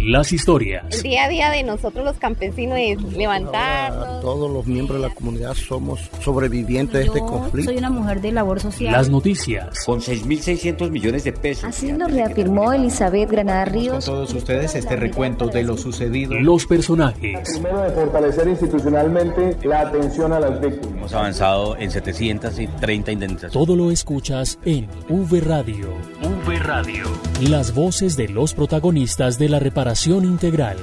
las historias. El día a día de nosotros los campesinos es levantarnos. Todos los miembros de la comunidad somos sobrevivientes de este conflicto. Soy una mujer de labor social. Las noticias. Con 6.600 millones de pesos. Así lo reafirmó Elizabeth Granada Ríos. Con todos ustedes este recuento de lo sucedido. Los personajes. Primero, de fortalecer institucionalmente la atención a las víctimas. Hemos avanzado en 730 indemnizaciones. Todo lo escuchas en V Radio. V Radio. Las voces de los protagonistas de la reparación integral.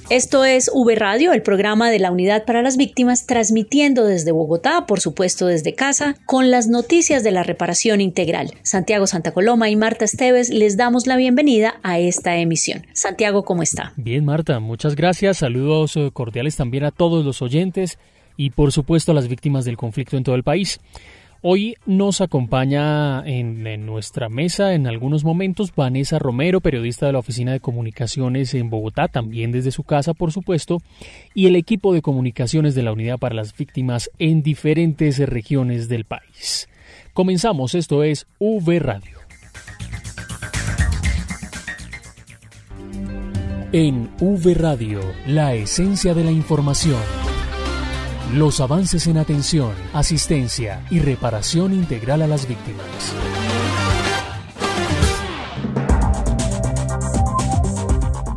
Esto es V Radio, el programa de la Unidad para las Víctimas, transmitiendo desde Bogotá, por supuesto desde casa, con las noticias de la reparación integral. Santiago Santa Coloma y Marta Esteves les damos la bienvenida a esta emisión. Santiago, ¿cómo está? Bien, Marta, muchas gracias. Saludos cordiales también a todos los oyentes y, por supuesto, a las víctimas del conflicto en todo el país. Hoy nos acompaña en nuestra mesa en algunos momentos Vanessa Romero, periodista de la Oficina de Comunicaciones en Bogotá, también desde su casa, por supuesto, y el equipo de comunicaciones de la Unidad para las Víctimas en diferentes regiones del país. Comenzamos, esto es V Radio. En V Radio, la esencia de la información. Los avances en atención, asistencia y reparación integral a las víctimas.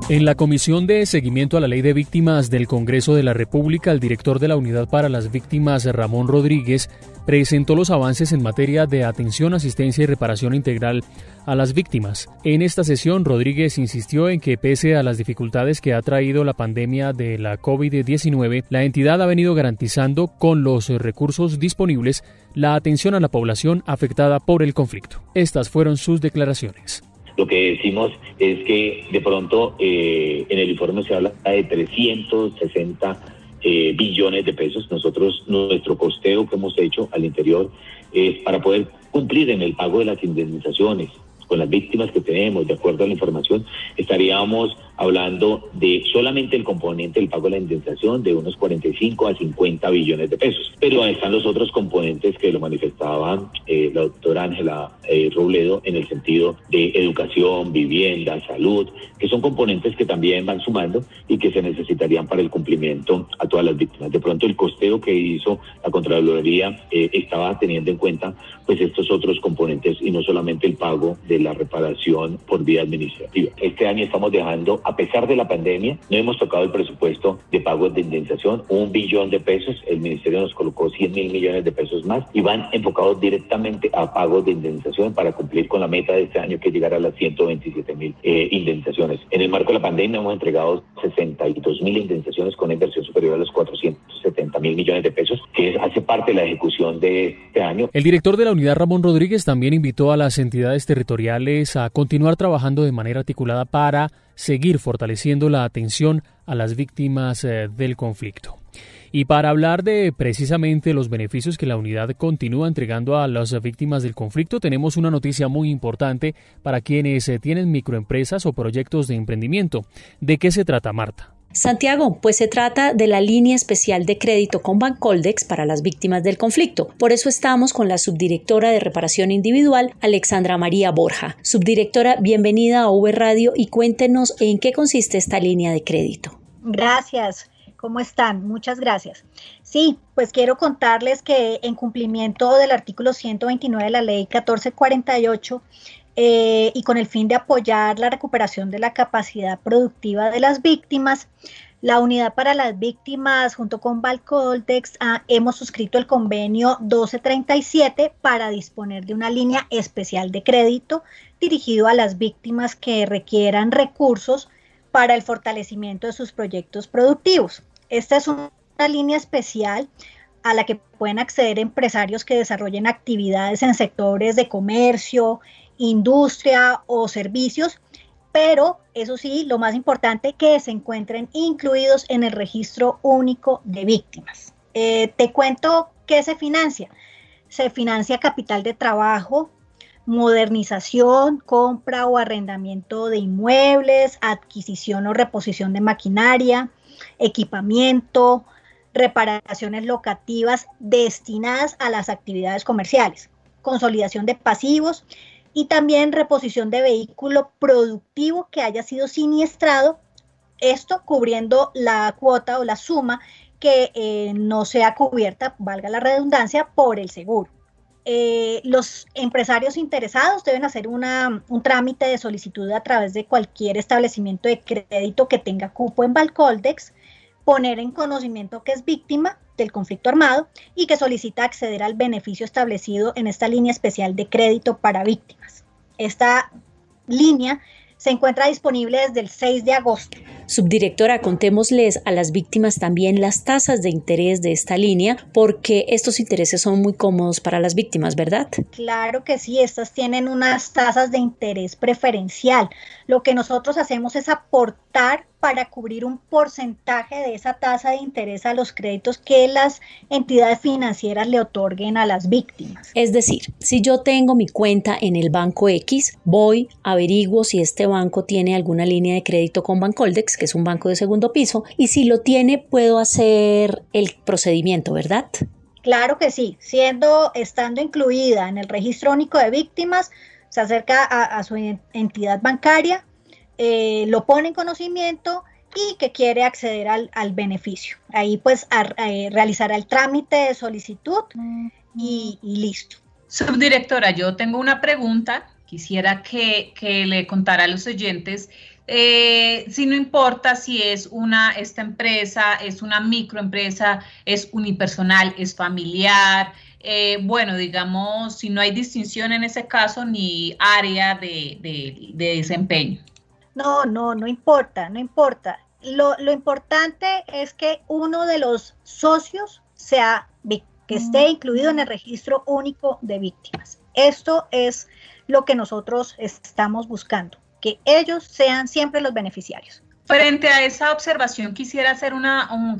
En la Comisión de Seguimiento a la Ley de Víctimas del Congreso de la República, el director de la Unidad para las Víctimas, Ramón Rodríguez, presentó los avances en materia de atención, asistencia y reparación integral a las víctimas. En esta sesión, Rodríguez insistió en que pese a las dificultades que ha traído la pandemia de la COVID-19, la entidad ha venido garantizando con los recursos disponibles la atención a la población afectada por el conflicto. Estas fueron sus declaraciones. Lo que decimos es que de pronto en el informe se habla de 360 billones de pesos. Nosotros, nuestro costeo que hemos hecho al interior es para poder cumplir en el pago de las indemnizaciones con las víctimas que tenemos. De acuerdo a la información, estaríamos hablando de solamente el componente del pago de la indemnización de unos 45 a 50 billones de pesos. Pero ahí están los otros componentes que lo manifestaba la doctora Ángela Robledo en el sentido de educación, vivienda, salud, que son componentes que también van sumando y que se necesitarían para el cumplimiento a todas las víctimas. De pronto el costeo que hizo la Contraloría estaba teniendo en cuenta pues estos otros componentes y no solamente el pago de la reparación por vía administrativa. Este año estamos dejando, a pesar de la pandemia, no hemos tocado el presupuesto de pagos de indemnización, 1 billón de pesos, el ministerio nos colocó 100.000 millones de pesos más y van enfocados directamente a pagos de indemnización para cumplir con la meta de este año que es llegar a las 127.000 indemnizaciones. En el marco de la pandemia hemos entregado 62.000 indemnizaciones con una inversión superior a los 470.000 millones de pesos, que hace parte de la ejecución de este año. El director de la unidad, Ramón Rodríguez, también invitó a las entidades territoriales a continuar trabajando de manera articulada para seguir fortaleciendo la atención a las víctimas del conflicto. Y para hablar de precisamente los beneficios que la unidad continúa entregando a las víctimas del conflicto, tenemos una noticia muy importante para quienes tienen microempresas o proyectos de emprendimiento. ¿De qué se trata, Marta? Santiago, pues se trata de la línea especial de crédito con Bancoldex para las víctimas del conflicto. Por eso estamos con la subdirectora de reparación individual, Alexandra María Borja. Subdirectora, bienvenida a V Radio y cuéntenos en qué consiste esta línea de crédito. Gracias. ¿Cómo están? Muchas gracias. Sí, pues quiero contarles que en cumplimiento del artículo 129 de la ley 1448, y con el fin de apoyar la recuperación de la capacidad productiva de las víctimas, la Unidad para las Víctimas junto con Bancoldex hemos suscrito el convenio 1237 para disponer de una línea especial de crédito dirigido a las víctimas que requieran recursos para el fortalecimiento de sus proyectos productivos. Esta es una línea especial a la que pueden acceder empresarios que desarrollen actividades en sectores de comercio, industria o servicios, pero eso sí, lo más importante, que se encuentren incluidos en el registro único de víctimas. Te cuento qué se financia. Se financia capital de trabajo, modernización, compra o arrendamiento de inmuebles, adquisición o reposición de maquinaria, equipamiento, reparaciones locativas destinadas a las actividades comerciales, consolidación de pasivos, y también reposición de vehículo productivo que haya sido siniestrado, esto cubriendo la cuota o la suma que no sea cubierta, valga la redundancia, por el seguro. Los empresarios interesados deben hacer un trámite de solicitud a través de cualquier establecimiento de crédito que tenga cupo en Bancoldex, poner en conocimiento que es víctima del conflicto armado y que solicita acceder al beneficio establecido en esta línea especial de crédito para víctimas. Esta línea se encuentra disponible desde el 6 de agosto. Subdirectora, contémosles a las víctimas también las tasas de interés de esta línea, porque estos intereses son muy cómodos para las víctimas, ¿verdad? Claro que sí, estas tienen unas tasas de interés preferencial. Lo que nosotros hacemos es aportar para cubrir un porcentaje de esa tasa de interés a los créditos que las entidades financieras le otorguen a las víctimas. Es decir, si yo tengo mi cuenta en el banco X, voy, averiguo si este banco tiene alguna línea de crédito con Bancoldex, que es un banco de segundo piso, y si lo tiene, puedo hacer el procedimiento, ¿verdad? Claro que sí, estando incluida en el registro único de víctimas, se acerca a su entidad bancaria, lo pone en conocimiento y que quiere acceder al beneficio. Ahí pues realizará el trámite de solicitud y listo. Subdirectora, yo tengo una pregunta, quisiera que le contara a los oyentes, si no importa si es esta empresa, es una microempresa, es unipersonal, es familiar, bueno, digamos, si no hay distinción en ese caso ni área de desempeño. No importa. Lo importante es que uno de los socios que esté incluido en el registro único de víctimas. Esto es lo que nosotros estamos buscando, que ellos sean siempre los beneficiarios. Frente a esa observación quisiera hacer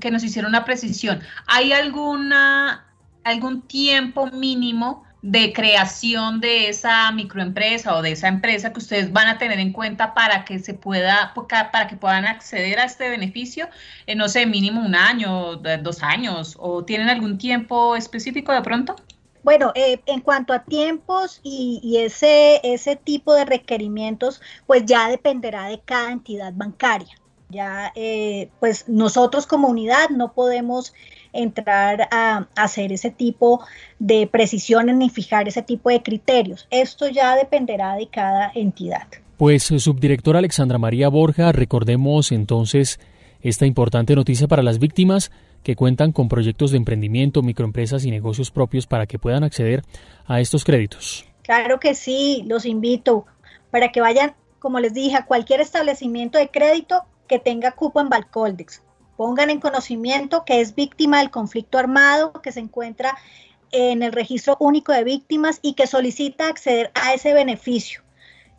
que nos hiciera una precisión. ¿Hay algún tiempo mínimo de creación de esa microempresa o de esa empresa que ustedes van a tener en cuenta para que puedan acceder a este beneficio? No sé, mínimo 1 año, 2 años, ¿o tienen algún tiempo específico de pronto? Bueno, en cuanto a tiempos y ese tipo de requerimientos, pues ya dependerá de cada entidad bancaria. Ya, pues nosotros como unidad no podemos entrar a hacer ese tipo de precisiones ni fijar ese tipo de criterios. Esto ya dependerá de cada entidad. Pues, subdirectora Alexandra María Borja, recordemos entonces esta importante noticia para las víctimas que cuentan con proyectos de emprendimiento, microempresas y negocios propios para que puedan acceder a estos créditos. Claro que sí, los invito para que vayan, como les dije, a cualquier establecimiento de crédito que tenga cupo en Bancoldex. Pongan en conocimiento que es víctima del conflicto armado, que se encuentra en el registro único de víctimas y que solicita acceder a ese beneficio.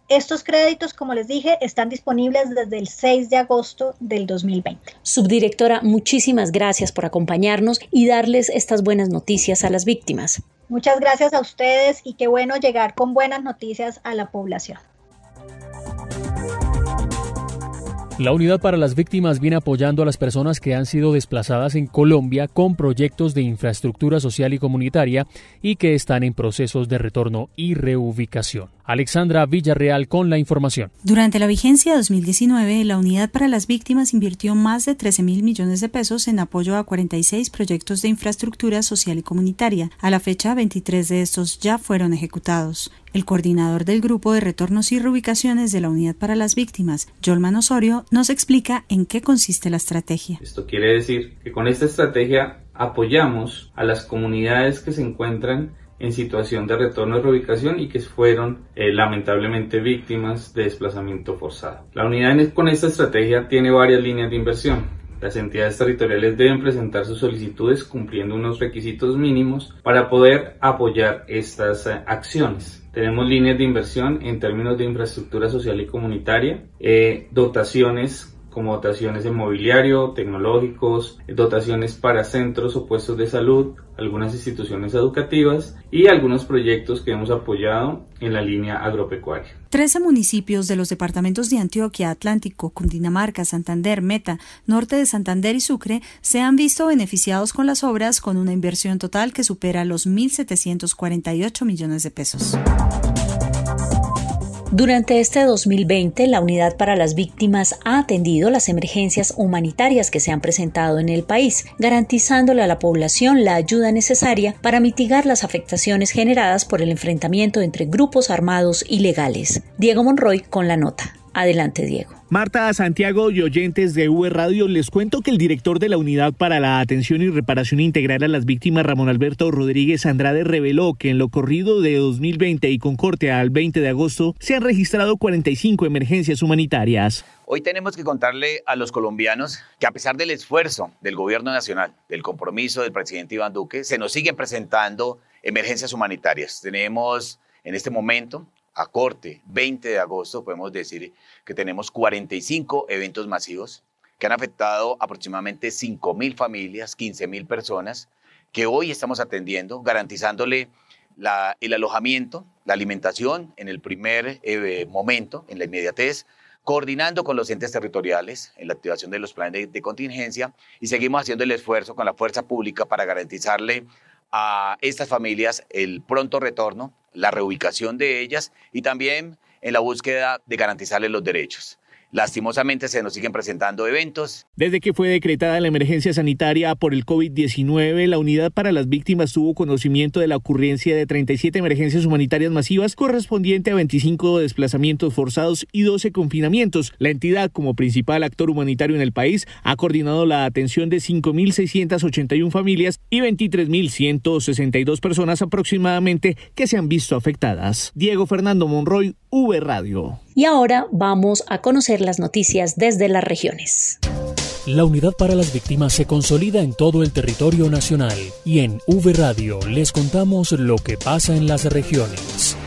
Estos créditos, como les dije, están disponibles desde el 6 de agosto del 2020. Subdirectora, muchísimas gracias por acompañarnos y darles estas buenas noticias a las víctimas. Muchas gracias a ustedes y qué bueno llegar con buenas noticias a la población. La Unidad para las Víctimas viene apoyando a las personas que han sido desplazadas en Colombia con proyectos de infraestructura social y comunitaria y que están en procesos de retorno y reubicación. Alexandra Villarreal con la información. Durante la vigencia 2019, la Unidad para las Víctimas invirtió más de 13.000 millones de pesos en apoyo a 46 proyectos de infraestructura social y comunitaria. A la fecha, 23 de estos ya fueron ejecutados. El coordinador del Grupo de Retornos y Reubicaciones de la Unidad para las Víctimas, Yolman Osorio, nos explica en qué consiste la estrategia. Esto quiere decir que con esta estrategia apoyamos a las comunidades que se encuentran en situación de retorno y reubicación y que fueron lamentablemente víctimas de desplazamiento forzado. La unidad con esta estrategia tiene varias líneas de inversión. Las entidades territoriales deben presentar sus solicitudes cumpliendo unos requisitos mínimos para poder apoyar estas acciones. Tenemos líneas de inversión en términos de infraestructura social y comunitaria, dotaciones como dotaciones de mobiliario, tecnológicos, dotaciones para centros o puestos de salud, algunas instituciones educativas y algunos proyectos que hemos apoyado en la línea agropecuaria. 13 municipios de los departamentos de Antioquia, Atlántico, Cundinamarca, Santander, Meta, Norte de Santander y Sucre se han visto beneficiados con las obras con una inversión total que supera los 1.748 millones de pesos. Durante este 2020, la Unidad para las Víctimas ha atendido las emergencias humanitarias que se han presentado en el país, garantizándole a la población la ayuda necesaria para mitigar las afectaciones generadas por el enfrentamiento entre grupos armados ilegales. Diego Monroy con la nota. Adelante, Diego. Marta, Santiago y oyentes de V Radio, les cuento que el director de la Unidad para la Atención y Reparación Integral a las Víctimas, Ramón Alberto Rodríguez Andrade, reveló que en lo corrido de 2020 y con corte al 20 de agosto se han registrado 45 emergencias humanitarias. Hoy tenemos que contarle a los colombianos que a pesar del esfuerzo del gobierno nacional, del compromiso del presidente Iván Duque, se nos siguen presentando emergencias humanitarias. Tenemos en este momento, a corte 20 de agosto, podemos decir que tenemos 45 eventos masivos que han afectado aproximadamente 5.000 familias, 15.000 personas, que hoy estamos atendiendo, garantizándole el alojamiento, la alimentación en el primer momento, en la inmediatez, coordinando con los entes territoriales en la activación de los planes de contingencia, y seguimos haciendo el esfuerzo con la fuerza pública para garantizarle a estas familias el pronto retorno, la reubicación de ellas y también en la búsqueda de garantizarles los derechos. Lastimosamente se nos siguen presentando eventos. Desde que fue decretada la emergencia sanitaria por el COVID-19, la Unidad para las Víctimas tuvo conocimiento de la ocurrencia de 37 emergencias humanitarias masivas correspondiente a 25 desplazamientos forzados y 12 confinamientos. La entidad, como principal actor humanitario en el país, ha coordinado la atención de 5.681 familias y 23.162 personas aproximadamente que se han visto afectadas. Diego Fernando Monroy, V Radio. Y ahora vamos a conocer las noticias desde las regiones. La Unidad para las Víctimas se consolida en todo el territorio nacional y en V Radio les contamos lo que pasa en las regiones.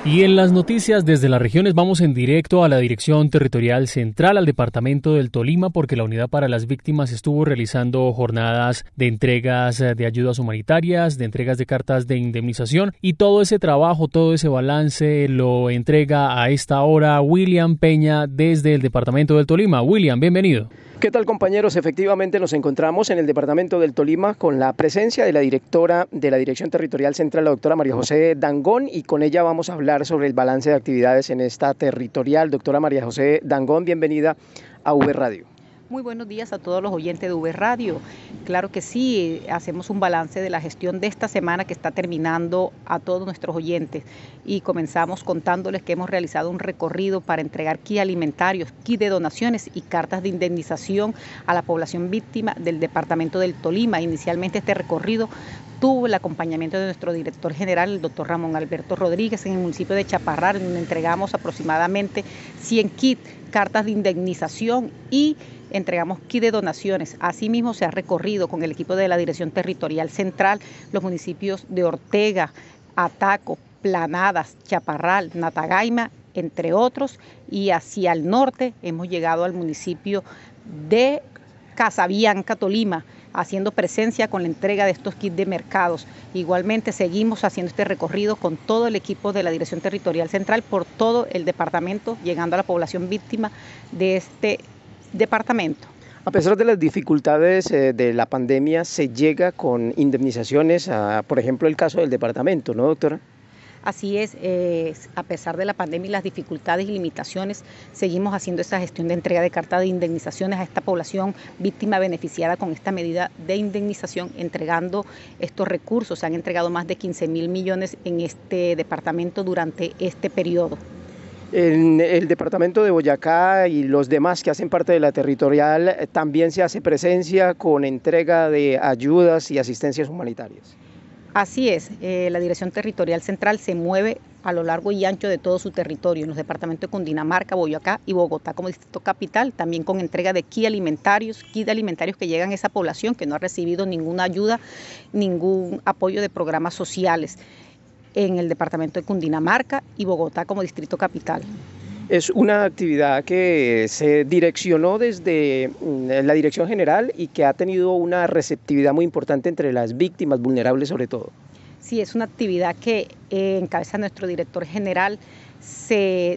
Y en las noticias desde las regiones vamos en directo a la Dirección Territorial Central, al Departamento del Tolima, porque la Unidad para las Víctimas estuvo realizando jornadas de entregas de ayudas humanitarias, de entregas de cartas de indemnización, y todo ese trabajo, todo ese balance lo entrega a esta hora William Peña desde el Departamento del Tolima. William, bienvenido. ¿Qué tal, compañeros? Efectivamente nos encontramos en el Departamento del Tolima con la presencia de la directora de la Dirección Territorial Central, la doctora María José Dangón, y con ella vamos a hablar sobre el balance de actividades en esta territorial. Doctora María José Dangón, bienvenida a V Radio. Muy buenos días a todos los oyentes de V Radio. Claro que sí, hacemos un balance de la gestión de esta semana que está terminando a todos nuestros oyentes, y comenzamos contándoles que hemos realizado un recorrido para entregar kits alimentarios, kits de donaciones y cartas de indemnización a la población víctima del departamento del Tolima. Inicialmente este recorrido tuvo el acompañamiento de nuestro director general, el doctor Ramón Alberto Rodríguez, en el municipio de Chaparral, donde entregamos aproximadamente 100 kits, cartas de indemnización y entregamos kit de donaciones. Asimismo se ha recorrido con el equipo de la Dirección Territorial Central los municipios de Ortega, Ataco, Planadas, Chaparral, Natagaima, entre otros, y hacia el norte hemos llegado al municipio de Casabianca, Tolima, haciendo presencia con la entrega de estos kits de mercados. Igualmente seguimos haciendo este recorrido con todo el equipo de la Dirección Territorial Central por todo el departamento, llegando a la población víctima de este departamento. A pesar de las dificultades de la pandemia, se llega con indemnizaciones, por ejemplo, el caso del departamento, ¿no, doctora? Así es, a pesar de la pandemia y las dificultades y limitaciones, seguimos haciendo esta gestión de entrega de cartas de indemnizaciones a esta población víctima beneficiada con esta medida de indemnización, entregando estos recursos. Se han entregado más de 15.000 millones en este departamento durante este periodo. En el departamento de Boyacá y los demás que hacen parte de la territorial, también se hace presencia con entrega de ayudas y asistencias humanitarias. Así es, la Dirección Territorial Central se mueve a lo largo y ancho de todo su territorio, en los departamentos de Cundinamarca, Boyacá y Bogotá como distrito capital, también con entrega de kits alimentarios que llegan a esa población que no ha recibido ninguna ayuda, ningún apoyo de programas sociales, en el departamento de Cundinamarca y Bogotá como distrito capital. Es una actividad que se direccionó desde la Dirección General y que ha tenido una receptividad muy importante entre las víctimas vulnerables sobre todo. Sí, es una actividad que encabeza nuestro director general,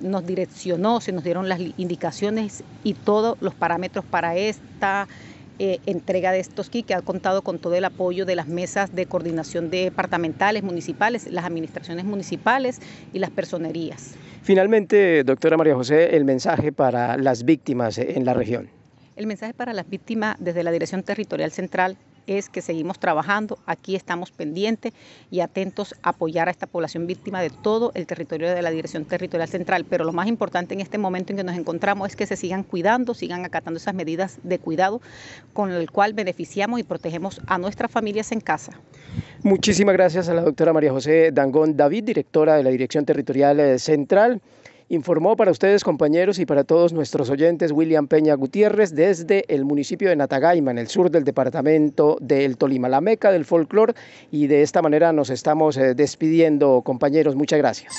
nos direccionó, se nos dieron las indicaciones y todos los parámetros para esta entrega de estos kits, que ha contado con todo el apoyo de las mesas de coordinación departamentales, municipales, las administraciones municipales y las personerías. Finalmente, doctora María José, el mensaje para las víctimas en la región. El mensaje para las víctimas desde la Dirección Territorial Central es que seguimos trabajando, aquí estamos pendientes y atentos a apoyar a esta población víctima de todo el territorio de la Dirección Territorial Central, pero lo más importante en este momento en que nos encontramos es que se sigan cuidando, sigan acatando esas medidas de cuidado con el cual beneficiamos y protegemos a nuestras familias en casa. Muchísimas gracias a la doctora María José Dangond David, directora de la Dirección Territorial Central. Informó para ustedes, compañeros, y para todos nuestros oyentes, William Peña Gutiérrez desde el municipio de Natagaima, en el sur del departamento del Tolima, la meca del folclore, y de esta manera nos estamos despidiendo, compañeros. Muchas gracias.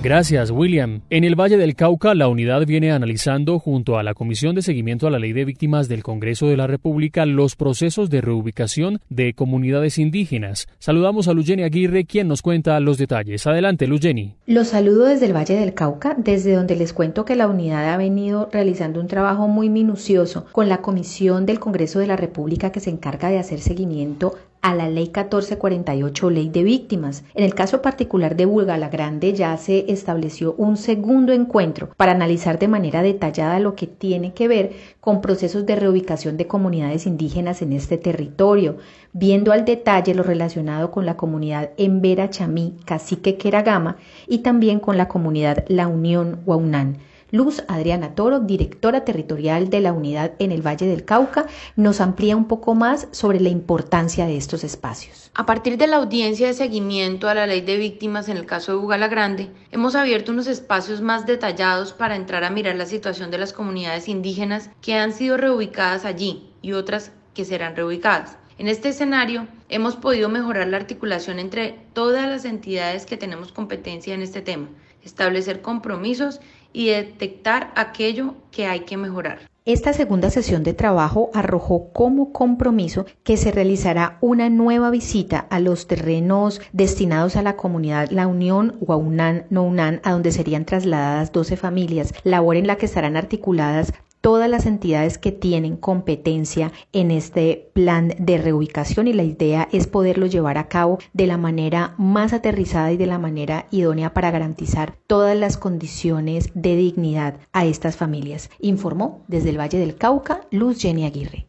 Gracias, William. En el Valle del Cauca, la unidad viene analizando, junto a la Comisión de Seguimiento a la Ley de Víctimas del Congreso de la República, los procesos de reubicación de comunidades indígenas. Saludamos a Luzeni Aguirre, quien nos cuenta los detalles. Adelante, Luzeni. Los saludo desde el Valle del Cauca, desde donde les cuento que la unidad ha venido realizando un trabajo muy minucioso con la Comisión del Congreso de la República que se encarga de hacer seguimiento a la Ley 1448, Ley de Víctimas. En el caso particular de Bugalagrande ya se estableció un segundo encuentro para analizar de manera detallada lo que tiene que ver con procesos de reubicación de comunidades indígenas en este territorio, viendo al detalle lo relacionado con la comunidad Embera Chamí, Cacique Queragama, y también con la comunidad La Unión Huaunán. Luz Adriana Toro, directora territorial de la unidad en el Valle del Cauca, nos amplía un poco más sobre la importancia de estos espacios. A partir de la audiencia de seguimiento a la Ley de Víctimas en el caso de Bugalagrande, hemos abierto unos espacios más detallados para entrar a mirar la situación de las comunidades indígenas que han sido reubicadas allí y otras que serán reubicadas. En este escenario, hemos podido mejorar la articulación entre todas las entidades que tenemos competencia en este tema, establecer compromisos y detectar aquello que hay que mejorar. Esta segunda sesión de trabajo arrojó como compromiso que se realizará una nueva visita a los terrenos destinados a la comunidad La Unión Huaunán Nounán, a donde serían trasladadas 12 familias, labor en la que estarán articuladas todas las entidades que tienen competencia en este plan de reubicación, y la idea es poderlo llevar a cabo de la manera más aterrizada y de la manera idónea para garantizar todas las condiciones de dignidad a estas familias. Informó desde el Valle del Cauca, Luzeni Aguirre.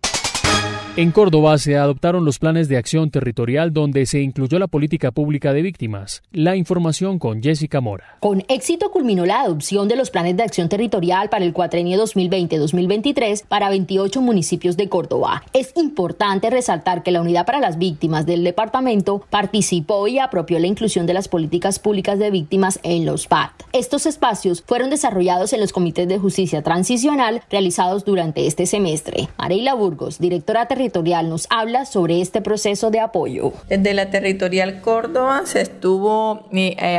En Córdoba se adoptaron los planes de acción territorial donde se incluyó la política pública de víctimas. La información con Jessica Mora. Con éxito culminó la adopción de los planes de acción territorial para el cuatrienio 2020-2023 para 28 municipios de Córdoba. Es importante resaltar que la Unidad para las Víctimas del departamento participó y apropió la inclusión de las políticas públicas de víctimas en los PAT. Estos espacios fueron desarrollados en los comités de justicia transicional realizados durante este semestre. Mareila Burgos, directora territorial, nos habla sobre este proceso de apoyo. Desde la Territorial Córdoba se estuvo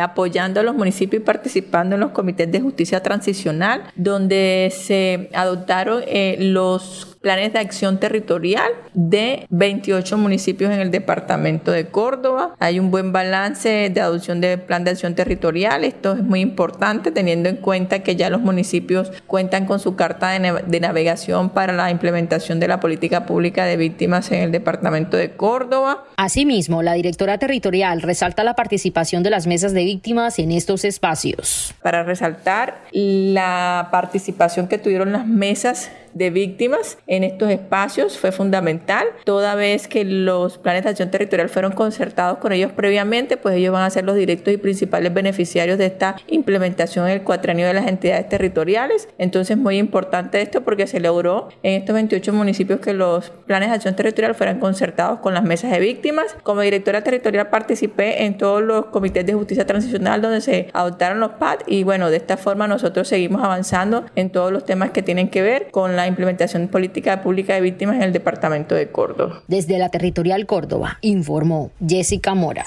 apoyando a los municipios y participando en los comités de justicia transicional, donde se adoptaron los planes de acción territorial de 28 municipios en el departamento de Córdoba. Hay un buen balance de adopción del plan de acción territorial. Esto es muy importante teniendo en cuenta que ya los municipios cuentan con su carta de navegación para la implementación de la política pública de víctimas en el departamento de Córdoba. Asimismo, la directora territorial resalta la participación de las mesas de víctimas en estos espacios. Para resaltar la participación que tuvieron las mesas de víctimas en estos espacios fue fundamental, toda vez que los planes de acción territorial fueron concertados con ellos previamente, pues ellos van a ser los directos y principales beneficiarios de esta implementación en el cuatrienio de las entidades territoriales. Entonces, muy importante esto porque se logró en estos 28 municipios que los planes de acción territorial fueran concertados con las mesas de víctimas. Como directora territorial participé en todos los comités de justicia transicional donde se adoptaron los PAT, y bueno, de esta forma nosotros seguimos avanzando en todos los temas que tienen que ver con la implementación de política pública de víctimas en el departamento de Córdoba. Desde la Territorial Córdoba, informó Jessica Mora.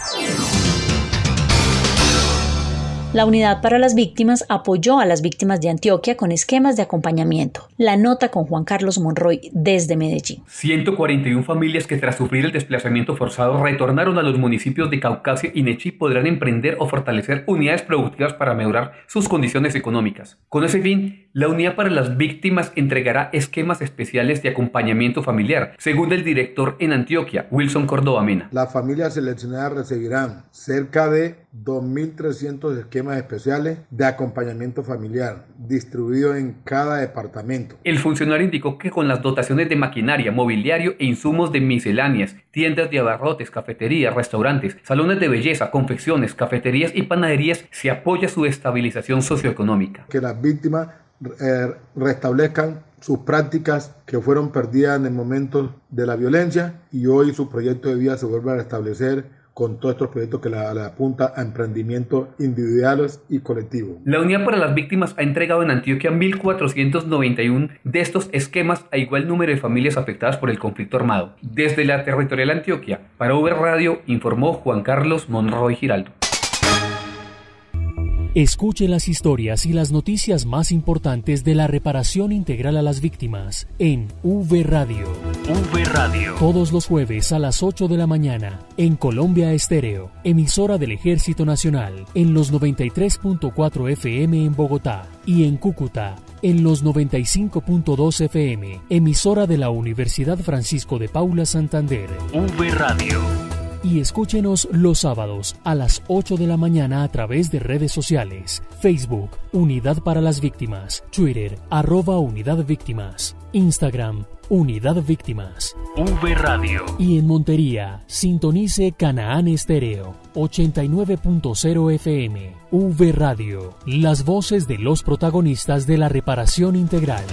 La Unidad para las Víctimas apoyó a las víctimas de Antioquia con esquemas de acompañamiento. La nota con Juan Carlos Monroy desde Medellín. 141 familias que tras sufrir el desplazamiento forzado retornaron a los municipios de Caucasia y Nechí podrán emprender o fortalecer unidades productivas para mejorar sus condiciones económicas. Con ese fin, la Unidad para las Víctimas entregará esquemas especiales de acompañamiento familiar, según el director en Antioquia, Wilson Córdoba Mena. Las familias seleccionadas recibirán cerca de 2.300 esquemas especiales de acompañamiento familiar distribuidos en cada departamento. El funcionario indicó que con las dotaciones de maquinaria, mobiliario e insumos de misceláneas, tiendas de abarrotes, cafeterías, restaurantes, salones de belleza, confecciones, cafeterías y panaderías, se apoya su estabilización socioeconómica. Que las víctimas restablezcan sus prácticas que fueron perdidas en el momento de la violencia y hoy su proyecto de vida se vuelve a restablecer con todos estos proyectos que la apunta a emprendimientos individuales y colectivos. La Unidad para las Víctimas ha entregado en Antioquia 1.491 de estos esquemas a igual número de familias afectadas por el conflicto armado. Desde la territorial Antioquia, para Uber Radio, informó Juan Carlos Monroy Giraldo. Escuche las historias y las noticias más importantes de la reparación integral a las víctimas en V Radio. V Radio. Todos los jueves a las 8 de la mañana en Colombia Estéreo, emisora del Ejército Nacional, en los 93.4 FM en Bogotá y en Cúcuta en los 95.2 FM, emisora de la Universidad Francisco de Paula Santander. V Radio. Y escúchenos los sábados a las 8 de la mañana a través de redes sociales, Facebook, Unidad para las Víctimas, Twitter, @Unidad Víctimas, Instagram, Unidad Víctimas. V Radio. Y en Montería, sintonice Canaán Estéreo, 89.0 FM. V Radio, las voces de los protagonistas de la reparación integral.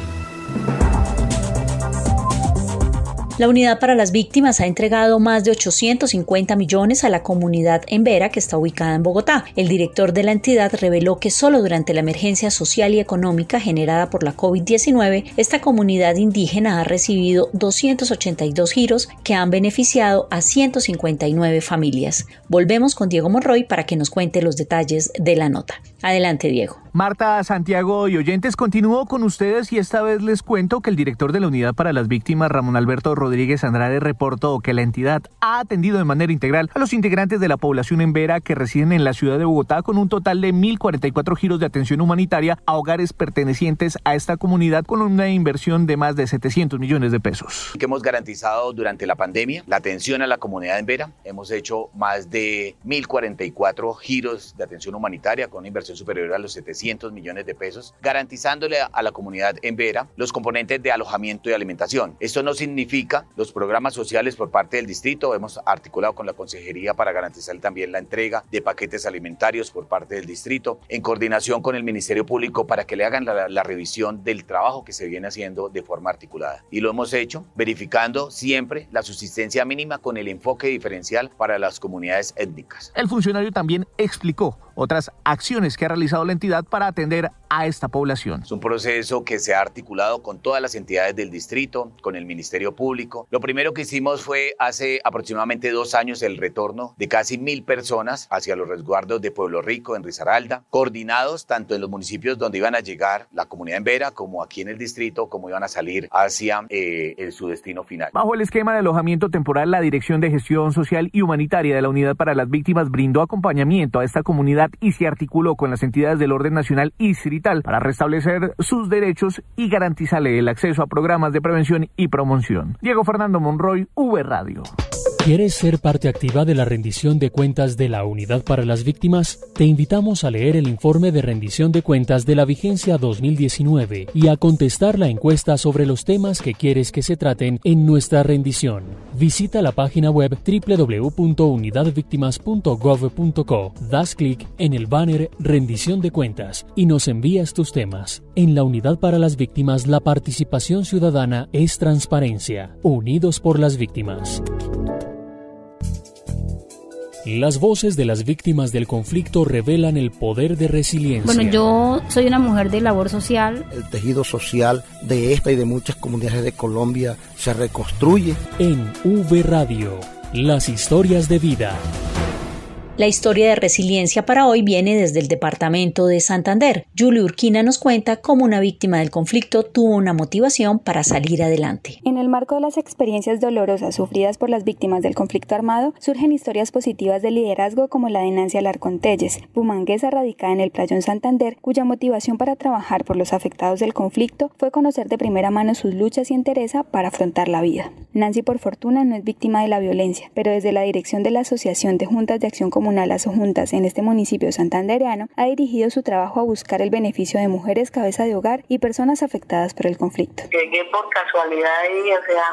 La Unidad para las Víctimas ha entregado más de 850 millones a la comunidad Embera, que está ubicada en Bogotá. El director de la entidad reveló que solo durante la emergencia social y económica generada por la COVID-19, esta comunidad indígena ha recibido 282 giros que han beneficiado a 159 familias. Volvemos con Diego Monroy para que nos cuente los detalles de la nota. Adelante, Diego. Marta, Santiago y oyentes, continúo con ustedes y esta vez les cuento que el director de la Unidad para las Víctimas, Ramón Alberto Rodríguez Andrade, reportó que la entidad ha atendido de manera integral a los integrantes de la población embera que residen en la ciudad de Bogotá con un total de 1.044 giros de atención humanitaria a hogares pertenecientes a esta comunidad con una inversión de más de 700 millones de pesos. Que hemos garantizado durante la pandemia la atención a la comunidad embera. Hemos hecho más de 1.044 giros de atención humanitaria con una inversión superior a los 700 millones de pesos, garantizándole a la comunidad embera los componentes de alojamiento y alimentación. Esto no significa los programas sociales por parte del distrito. Hemos articulado con la consejería para garantizar también la entrega de paquetes alimentarios por parte del distrito, en coordinación con el Ministerio Público para que le hagan la revisión del trabajo que se viene haciendo de forma articulada. Y lo hemos hecho verificando siempre la subsistencia mínima con el enfoque diferencial para las comunidades étnicas. El funcionario también explicó otras acciones que ha realizado la entidad para atender a esta población. Es un proceso que se ha articulado con todas las entidades del distrito, con el Ministerio Público. Lo primero que hicimos fue hace aproximadamente 2 años el retorno de casi 1.000 personas hacia los resguardos de Pueblo Rico, en Risaralda, coordinados tanto en los municipios donde iban a llegar la comunidad embera como aquí en el distrito, como iban a salir hacia su destino final. Bajo el esquema de alojamiento temporal, la Dirección de Gestión Social y Humanitaria de la Unidad para las Víctimas brindó acompañamiento a esta comunidad y se articuló con las entidades del orden nacional y distrital para restablecer sus derechos y garantizarle el acceso a programas de prevención y promoción. Diego Fernando Monroy, V Radio. ¿Quieres ser parte activa de la rendición de cuentas de la Unidad para las Víctimas? Te invitamos a leer el informe de rendición de cuentas de la vigencia 2019 y a contestar la encuesta sobre los temas que quieres que se traten en nuestra rendición. Visita la página web www.unidadvictimas.gov.co, das clic en el banner Rendición de Cuentas y nos envías tus temas. En la Unidad para las Víctimas, la participación ciudadana es transparencia. Unidos por las víctimas. Las voces de las víctimas del conflicto revelan el poder de resiliencia. Bueno, yo soy una mujer de labor social. El tejido social de esta y de muchas comunidades de Colombia se reconstruye. En V Radio, las historias de vida. La historia de resiliencia para hoy viene desde el departamento de Santander. Julie Urquina nos cuenta cómo una víctima del conflicto tuvo una motivación para salir adelante. En el marco de las experiencias dolorosas sufridas por las víctimas del conflicto armado, surgen historias positivas de liderazgo como la de Nancy Alarcón Telles, bumanguesa radicada en el Playón Santander, cuya motivación para trabajar por los afectados del conflicto fue conocer de primera mano sus luchas y entereza para afrontar la vida. Nancy, por fortuna, no es víctima de la violencia, pero desde la dirección de la Asociación de Juntas de Acción Comunitaria comunal Asojuntas en este municipio santandereano ha dirigido su trabajo a buscar el beneficio de mujeres cabeza de hogar y personas afectadas por el conflicto. Llegué por casualidad ahí, o sea,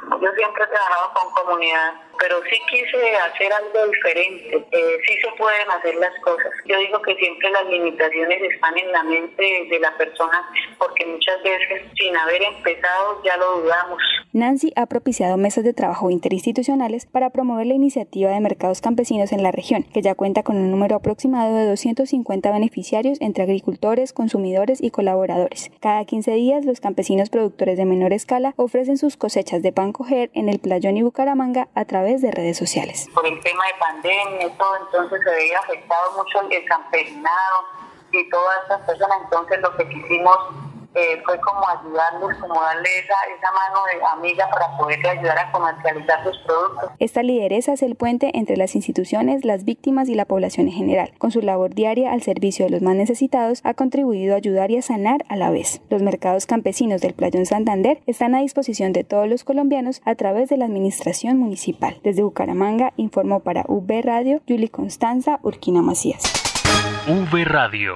yo siempre he trabajado con comunidad, pero sí quise hacer algo diferente. Sí se pueden hacer las cosas. Yo digo que siempre las limitaciones están en la mente de la persona, porque muchas veces sin haber empezado ya lo dudamos. Nancy ha propiciado mesas de trabajo interinstitucionales para promover la iniciativa de mercados campesinos en la región, que ya cuenta con un número aproximado de 250 beneficiarios entre agricultores, consumidores y colaboradores. Cada 15 días, los campesinos productores de menor escala ofrecen sus cosechas de pan coger en el Playón y Bucaramanga a través de redes sociales. Por el tema de pandemia y todo, entonces se veía afectado mucho el campesinado y todas estas personas, entonces lo que quisimos fue como ayudarles, como darle esa mano de amiga para poderle ayudar a comercializar sus productos. Esta lideresa es el puente entre las instituciones, las víctimas y la población en general. Con su labor diaria al servicio de los más necesitados, ha contribuido a ayudar y a sanar a la vez. Los mercados campesinos del Playón Santander están a disposición de todos los colombianos a través de la administración municipal. Desde Bucaramanga, informó para V Radio, Yuli Constanza Urquina Macías. V Radio.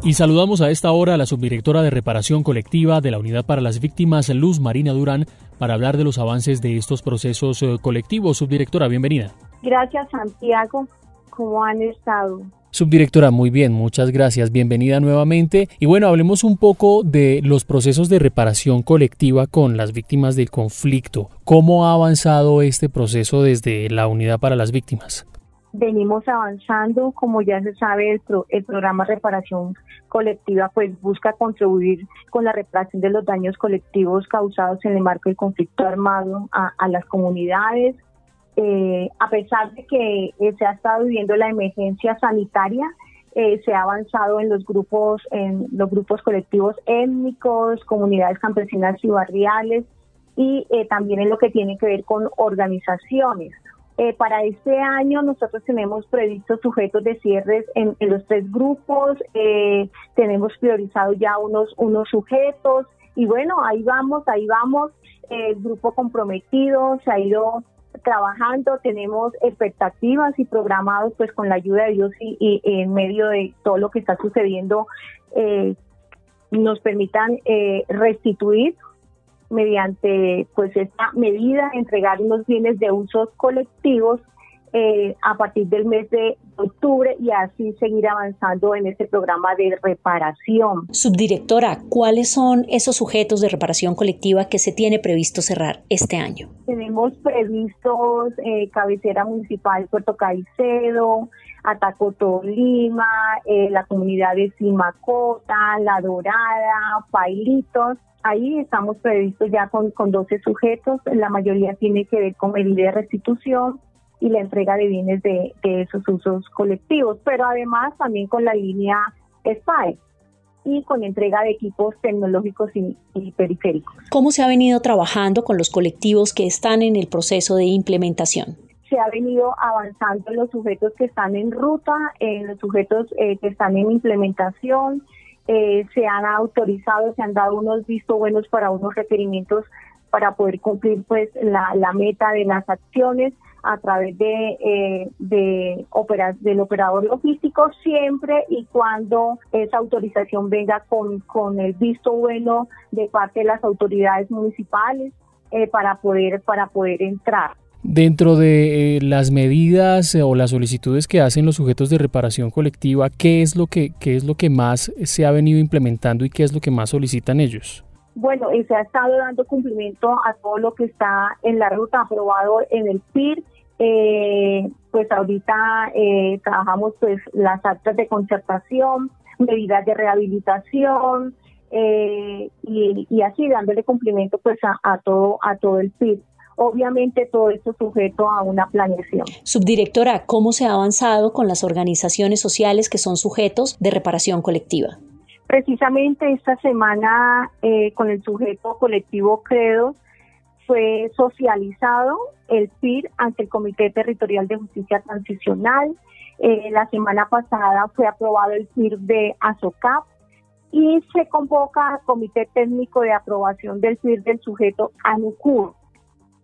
Y saludamos a esta hora a la subdirectora de Reparación Colectiva de la Unidad para las Víctimas, Luz Marina Durán, para hablar de los avances de estos procesos colectivos. Subdirectora, bienvenida. Gracias, Santiago. ¿Cómo han estado? Subdirectora, muy bien, muchas gracias. Bienvenida nuevamente. Y bueno, hablemos un poco de los procesos de reparación colectiva con las víctimas del conflicto. ¿Cómo ha avanzado este proceso desde la Unidad para las Víctimas? Venimos avanzando, como ya se sabe, el programa Reparación Colectiva pues busca contribuir con la reparación de los daños colectivos causados en el marco del conflicto armado a las comunidades. A pesar de que se ha estado viviendo la emergencia sanitaria, se ha avanzado en los grupos colectivos étnicos, comunidades campesinas y barriales, y también en lo que tiene que ver con organizaciones. Para este año nosotros tenemos previstos sujetos de cierres en los 3 grupos, tenemos priorizado ya unos sujetos y bueno, ahí vamos, el grupo comprometido se ha ido trabajando, tenemos expectativas y programados pues con la ayuda de Dios y en medio de todo lo que está sucediendo nos permitan restituir mediante pues esta medida, entregar unos bienes de usos colectivos a partir del mes de octubre y así seguir avanzando en este programa de reparación. Subdirectora, ¿cuáles son esos sujetos de reparación colectiva que se tiene previsto cerrar este año? Tenemos previstos cabecera municipal Puerto Caicedo, Ataco Tolima, la comunidad de Simacota, La Dorada, Pailitos. Ahí estamos previstos ya con 12 sujetos, la mayoría tiene que ver con medida de restitución y la entrega de bienes de esos usos colectivos, pero además también con la línea SPAE y con entrega de equipos tecnológicos y periféricos. ¿Cómo se ha venido trabajando con los colectivos que están en el proceso de implementación? Se ha venido avanzando en los sujetos que están en ruta, en los sujetos que están en implementación. Se han autorizado, se han dado unos vistos buenos para unos requerimientos para poder cumplir pues la meta de las acciones a través del operador logístico, siempre y cuando esa autorización venga con el visto bueno de parte de las autoridades municipales para poder entrar. Dentro de las medidas o las solicitudes que hacen los sujetos de reparación colectiva, ¿qué es lo que más se ha venido implementando y qué es lo que más solicitan ellos? Bueno, se ha estado dando cumplimiento a todo lo que está en la ruta aprobado en el PIR. Pues ahorita trabajamos pues las actas de concertación, medidas de rehabilitación y así dándole cumplimiento pues a todo el PIR. Obviamente todo esto sujeto a una planeación. Subdirectora, ¿cómo se ha avanzado con las organizaciones sociales que son sujetos de reparación colectiva? Precisamente esta semana con el sujeto colectivo Credo fue socializado el PIR ante el Comité Territorial de Justicia Transicional. La semana pasada fue aprobado el PIR de ASOCAP y se convoca al Comité Técnico de Aprobación del PIR del sujeto ANUCUR.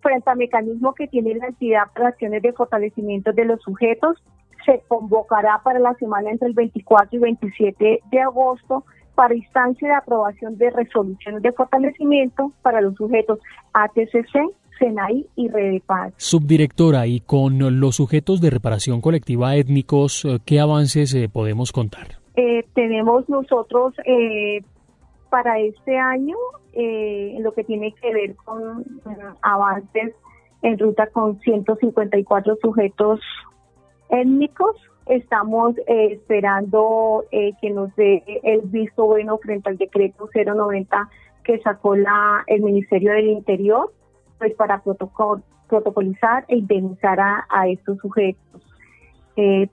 frente al mecanismo que tiene la entidad para acciones de fortalecimiento de los sujetos, se convocará para la semana entre el 24 y 27 de agosto para instancia de aprobación de resoluciones de fortalecimiento para los sujetos ATCC, SENAI y Redepaz. Subdirectora, y con los sujetos de reparación colectiva étnicos, ¿qué avances podemos contar? Tenemos nosotros para este año lo que tiene que ver con avances en ruta con 154 sujetos étnicos. Estamos esperando que nos dé el visto bueno frente al decreto 090 que sacó el Ministerio del Interior, pues para protocolizar e indemnizar a estos sujetos.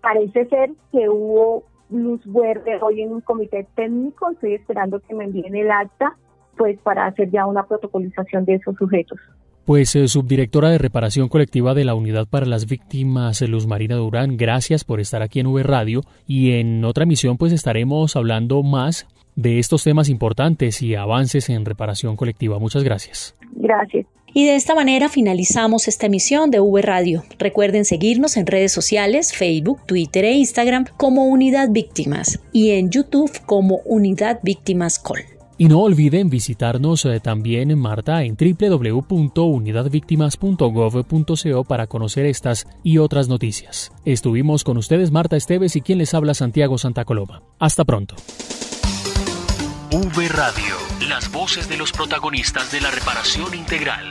Parece ser que hubo luz verde hoy en un comité técnico. Estoy esperando que me envíen el acta, pues para hacer ya una protocolización de esos sujetos. Pues subdirectora de reparación colectiva de la Unidad para las Víctimas, Luz Marina Durán, gracias por estar aquí en V Radio, y en otra emisión pues estaremos hablando más de estos temas importantes y avances en reparación colectiva. Muchas gracias. Gracias. Y de esta manera finalizamos esta emisión de V Radio. Recuerden seguirnos en redes sociales, Facebook, Twitter e Instagram como Unidad Víctimas y en YouTube como Unidad Víctimas Col. Y no olviden visitarnos también, Marta, en www.unidadvictimas.gov.co para conocer estas y otras noticias. Estuvimos con ustedes Marta Esteves y quien les habla Santiago Santa Coloma. Hasta pronto. V Radio, las voces de los protagonistas de la reparación integral.